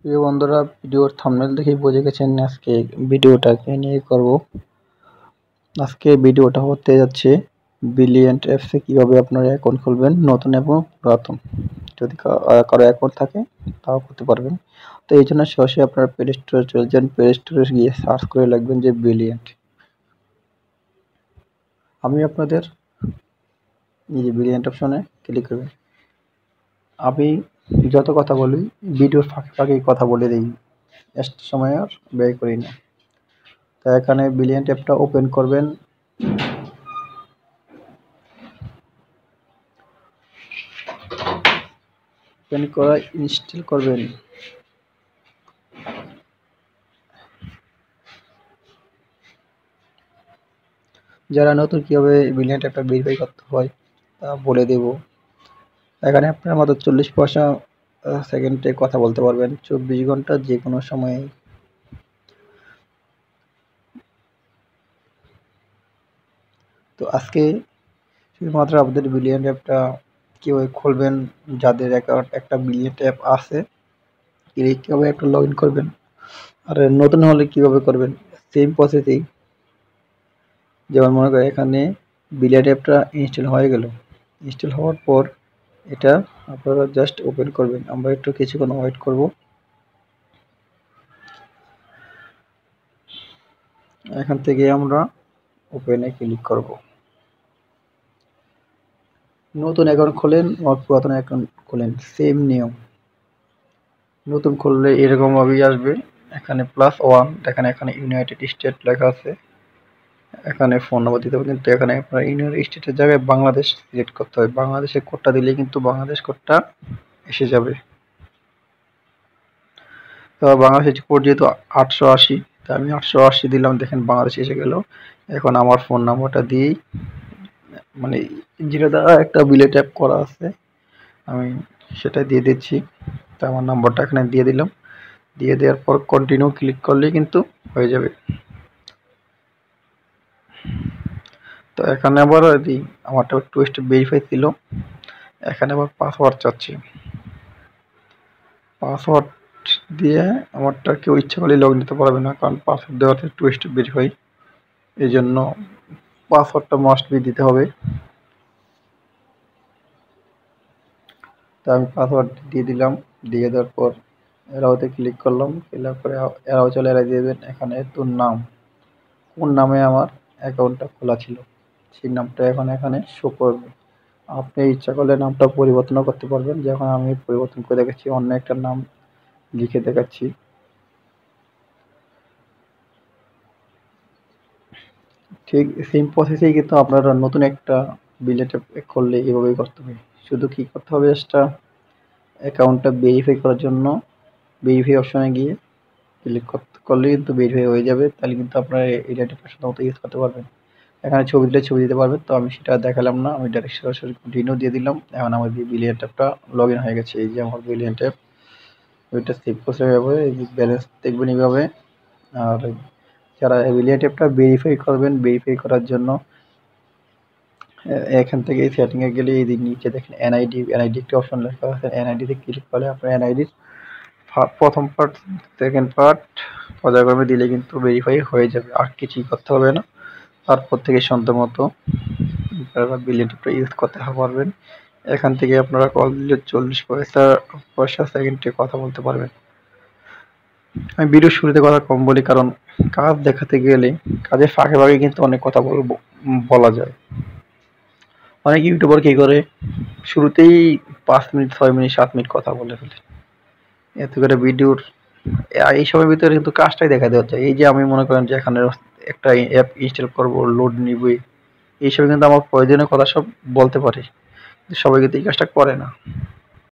প্রিয় বন্ধুরা, ভিডিওর থাম্বনেল দেখেই বুঝে গেছেন আজকে ভিডিওটাকে নিয়ে করব। আজকে ভিডিওটা হতে যাচ্ছে ব্রিলিয়ান্ট অ্যাপসে কিভাবে আপনারা অ্যাকাউন্ট খুলবেন, নতুন এবং পুরাতন। যদি কারো অ্যাকাউন্ট থাকে তাও করতে পারবেন। তো এই জন্য সরাসরি আপনারা প্লে স্টোরে চলে যান। প্লে স্টোরে গিয়ে সার্চ করে লিখবেন যে ব্রিলিয়ান্ট। আমি আপনাদের এই যে ব্রিলিয়ান্ট অপশনে ক্লিক করবেন। আমি যত কথা বলি ভিডিওর ফাঁকে ফাঁকেই কথা বলে দিই, এক্সট্রা সময় আর ব্যয় করি না। তো এখানে ব্রিলিয়ান্ট অ্যাপটা ওপেন করবেন। ওপেন করা ইনস্টল করবেন। যারা নতুন কিভাবে ব্রিলিয়ান্ট অ্যাপটা ভেরিফাই করতে হয় তা বলে দেব। এখানে আপনারা মাত্র 40 পয়সা সেকেন্ডে কথা বলতে পারবেন 24 ঘন্টা যে কোনো সময়ে। তো আজকে শুধুমাত্র আপনাদের ব্রিলিয়ান্ট অ্যাপটা কীভাবে খুলবেন, যাদের অ্যাকাউন্ট একটা ব্রিলিয়ান্ট অ্যাপ আছে কীভাবে একটা লগ ইন করবেন, আর নতুন হলে কীভাবে করবেন সেম প্রসেসেই। যেমন মনে করেন এখানে ব্রিলিয়ান্ট অ্যাপটা ইনস্টল হয়ে গেল। ইনস্টল হওয়ার পর এটা আপনারা জাস্ট ওপেন করবেন। আমরা একটু কিছুক্ষণ ওয়েট করব। এখান থেকে আমরা ওপেনে ক্লিক করব। নতুন অ্যাকাউন্ট খোলেন আর পুরাতন অ্যাকাউন্ট খোলেন, সেম নিয়ম। নতুন খুললে এরকম ভাবেই আসবে। এখানে +1 দেখেন, এখানে ইউনাইটেড স্টেট লেখা আছে। এখানে ফোন নাম্বার দিতে হবে, কিন্তু এখানে আপনার ইউনাইটেড স্টেটের জায়গায় বাংলাদেশ সিলেক্ট করতে হবে। বাংলাদেশের কোডটা দিলে কিন্তু বাংলাদেশ কোডটা এসে যাবে। তো বাংলাদেশের কোড যেহেতু 880, তো আমি 880 দিলাম। দেখেন বাংলাদেশ এসে গেল। এখন আমার ফোন নাম্বারটা দিয়েই, মানে যেটা দ্বারা একটা বিলেট অ্যাপ করা আছে, আমি সেটা দিয়ে দিচ্ছি। তো আমার নাম্বারটা এখানে দিয়ে দিলাম। দিয়ে দেওয়ার পর কন্টিনিউ ক্লিক করলেই কিন্তু হয়ে যাবে। তো এখানে আবার আমারটা টু স্টেপ ভেরিফাই ছিল। এখানে আবার পাসওয়ার্ড চাচ্ছি। পাসওয়ার্ড দিয়ে আমারটা কেউ ইচ্ছা করলে লগ ইন দিতে পারবে না, কারণ পাসওয়ার্ড দেওয়াতে টু স্টেপ ভেরিফাই। এই জন্য পাসওয়ার্ডটা মাস্ট বি দিতে হবে। তো আমি পাসওয়ার্ড দিয়ে দিলাম। দিয়ে দেওয়ার পর এরাওতে ক্লিক করলাম। ক্লিক করে এরাও চলে এরা দিয়ে দেবেন। এখানে তোর নাম, কোন নামে আমার অ্যাকাউন্টটা খোলা ছিল সেই নামটা এখন এখানে শো করবে। আপনি ইচ্ছা করলে নামটা পরিবর্তনও করতে পারবেন। যখন আমি পরিবর্তন করে দেখাচ্ছি, অন্য একটা নাম লিখে দেখাচ্ছি। ঠিক সেম প্রসেসেই কিন্তু আপনারা নতুন একটা বিলেট করলে এভাবেই করতে হবে। শুধু কি করতে হবে, একটা অ্যাকাউন্টটা ভেরিফাই করার জন্য ভেরিফাই অপশনে গিয়ে ক্লিক করলে কিন্তু ভেরিফাই হয়ে যাবে। তাহলে কিন্তু আপনারা এই ডেটাটা সাধারণত ইউজ করতে পারবেন। এখানে ছবি দিলে ছবি দিতে পারবেন। তো আমি সেটা দেখালাম না, আমি ডাইরেক্ট সরাসরি কন্টিনিউ দিয়ে দিলাম। এখন আমার ব্রিলিয়ান্ট অ্যাপটা লগ ইন হয়ে গেছে। এই যে আমার ব্রিলিয়ান্ট অ্যাপ, ওইটা সেভ করতে হবে। এই যে ব্যালেন্স দেখবেন এইভাবে। আর যারা ব্রিলিয়ান্ট অ্যাপটা ভেরিফাই করবেন, ভেরিফাই করার জন্য এখান থেকে সেটিংয়ে গেলে এই দিক নিচে দেখেন এনআইডি একটা অপশন লেখা আছে। এনআইডিতে ক্লিক করলে আপনার এনআইডির প্রথম পার্ট, সেকেন্ড পার্ট পর্যায়ক্রমে দিলে কিন্তু ভেরিফাই হয়ে যাবে। আর কিছুই করতে হবে না। তারপর থেকে সুন্দর মতো বিলিয়নটা ইউজ করতে পারবেন। এখান থেকে আপনারা কল দিলে 40 পয়সা সেকেন্ডে কথা বলতে পারবেন। আমি ভিডিও শুরুতে কথা কম বলি, কারণ কাজ দেখাতে গেলে কাজের ফাঁকে ফাঁকে কিন্তু অনেক কথা বলা যায়। অনেক ইউটিউবার কি করে, শুরুতেই 5 মিনিট 6 মিনিট 7 মিনিট কথা বলে ফেলে। এতে করে ভিডিওর এই সময়ের ভিতরে কিন্তু কাজটাই দেখা দেওয়া যায়। এই যে আমি মনে করেন যে এখানে একটা অ্যাপ ইনস্টল করব, লোড নিবে, এইসব কিন্তু আমার প্রয়োজনীয় কথা সব বলতে পারি। সবাই কিন্তু এই কাজটা করে না।